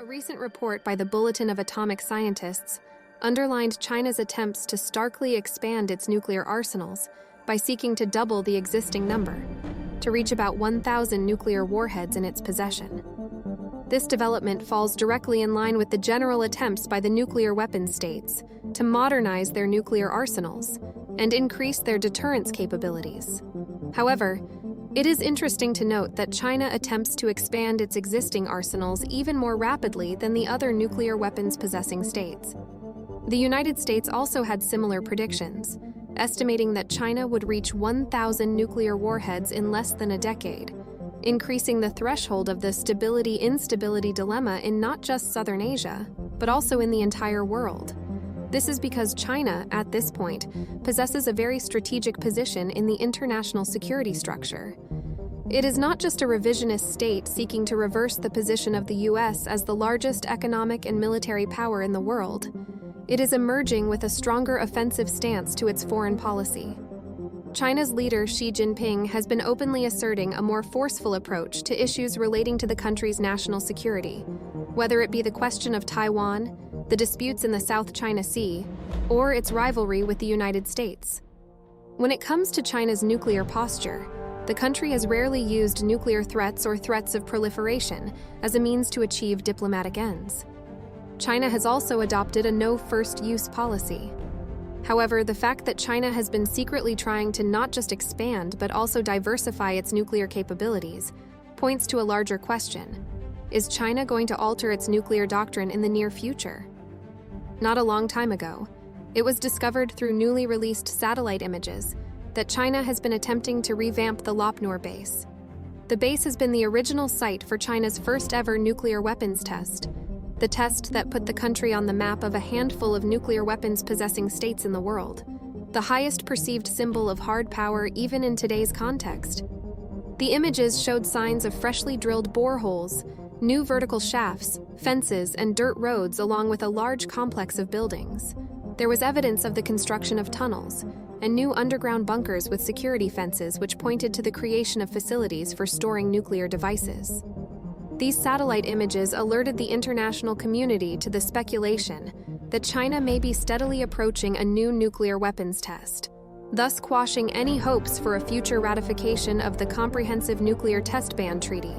recent report by the Bulletin of Atomic Scientists underlined China's attempts to starkly expand its nuclear arsenals by seeking to double the existing number, to reach about 1,000 nuclear warheads in its possession. This development falls directly in line with the general attempts by the nuclear weapons states to modernize their nuclear arsenals and increase their deterrence capabilities. However, it is interesting to note that China attempts to expand its existing arsenals even more rapidly than the other nuclear weapons-possessing states. The United States also had similar predictions, estimating that China would reach 1,000 nuclear warheads in less than a decade, increasing the threshold of the stability-instability dilemma in not just Southern Asia, but also in the entire world. This is because China, at this point, possesses a very strategic position in the international security structure. It is not just a revisionist state seeking to reverse the position of the US as the largest economic and military power in the world. It is emerging with a stronger offensive stance to its foreign policy. China's leader Xi Jinping has been openly asserting a more forceful approach to issues relating to the country's national security, whether it be the question of Taiwan, the disputes in the South China Sea, or its rivalry with the United States. When it comes to China's nuclear posture, the country has rarely used nuclear threats or threats of proliferation as a means to achieve diplomatic ends. China has also adopted a no-first-use policy. However, the fact that China has been secretly trying to not just expand but also diversify its nuclear capabilities points to a larger question. Is China going to alter its nuclear doctrine in the near future? Not a long time ago, it was discovered through newly released satellite images that China has been attempting to revamp the Lopnur base. The base has been the original site for China's first-ever nuclear weapons test, the test that put the country on the map of a handful of nuclear weapons-possessing states in the world, the highest perceived symbol of hard power even in today's context. The images showed signs of freshly drilled boreholes, new vertical shafts, fences, and dirt roads along with a large complex of buildings. There was evidence of the construction of tunnels and new underground bunkers with security fences which pointed to the creation of facilities for storing nuclear devices. These satellite images alerted the international community to the speculation that China may be steadily approaching a new nuclear weapons test, thus quashing any hopes for a future ratification of the Comprehensive Nuclear Test Ban Treaty,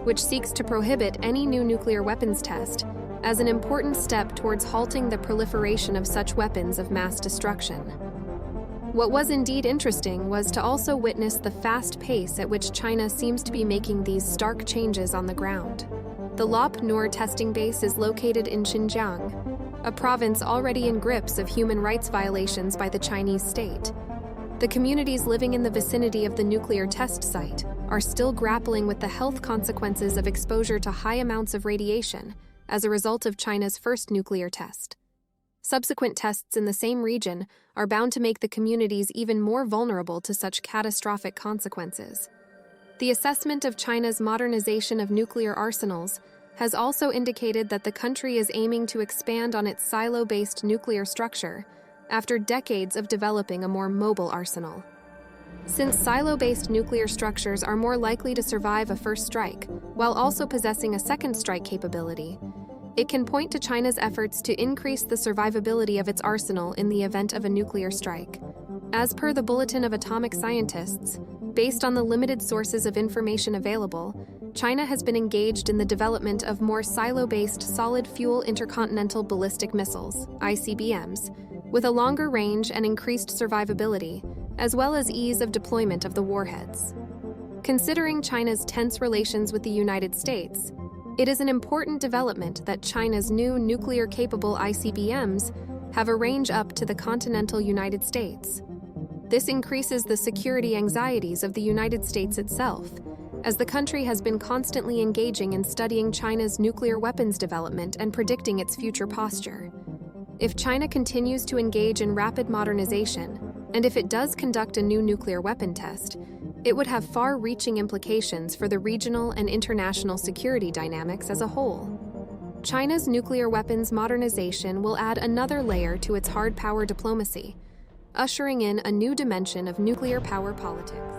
which seeks to prohibit any new nuclear weapons test as an important step towards halting the proliferation of such weapons of mass destruction. What was indeed interesting was to also witness the fast pace at which China seems to be making these stark changes on the ground. The Lopnur testing base is located in Xinjiang, a province already in grips of human rights violations by the Chinese state. The communities living in the vicinity of the nuclear test site are still grappling with the health consequences of exposure to high amounts of radiation as a result of China's first nuclear test. Subsequent tests in the same region are bound to make the communities even more vulnerable to such catastrophic consequences. The assessment of China's modernization of nuclear arsenals has also indicated that the country is aiming to expand on its silo-based nuclear structure after decades of developing a more mobile arsenal. Since silo-based nuclear structures are more likely to survive a first strike, while also possessing a second strike capability, it can point to China's efforts to increase the survivability of its arsenal in the event of a nuclear strike. As per the Bulletin of Atomic Scientists, based on the limited sources of information available, China has been engaged in the development of more silo-based solid-fuel intercontinental ballistic missiles, ICBMs, with a longer range and increased survivability, as well as ease of deployment of the warheads. Considering China's tense relations with the United States, it is an important development that China's new nuclear-capable ICBMs have a range up to the continental United States. This increases the security anxieties of the United States itself, as the country has been constantly engaging in studying China's nuclear weapons development and predicting its future posture. If China continues to engage in rapid modernization, and if it does conduct a new nuclear weapon test, it would have far-reaching implications for the regional and international security dynamics as a whole. China's nuclear weapons modernization will add another layer to its hard power diplomacy, ushering in a new dimension of nuclear power politics.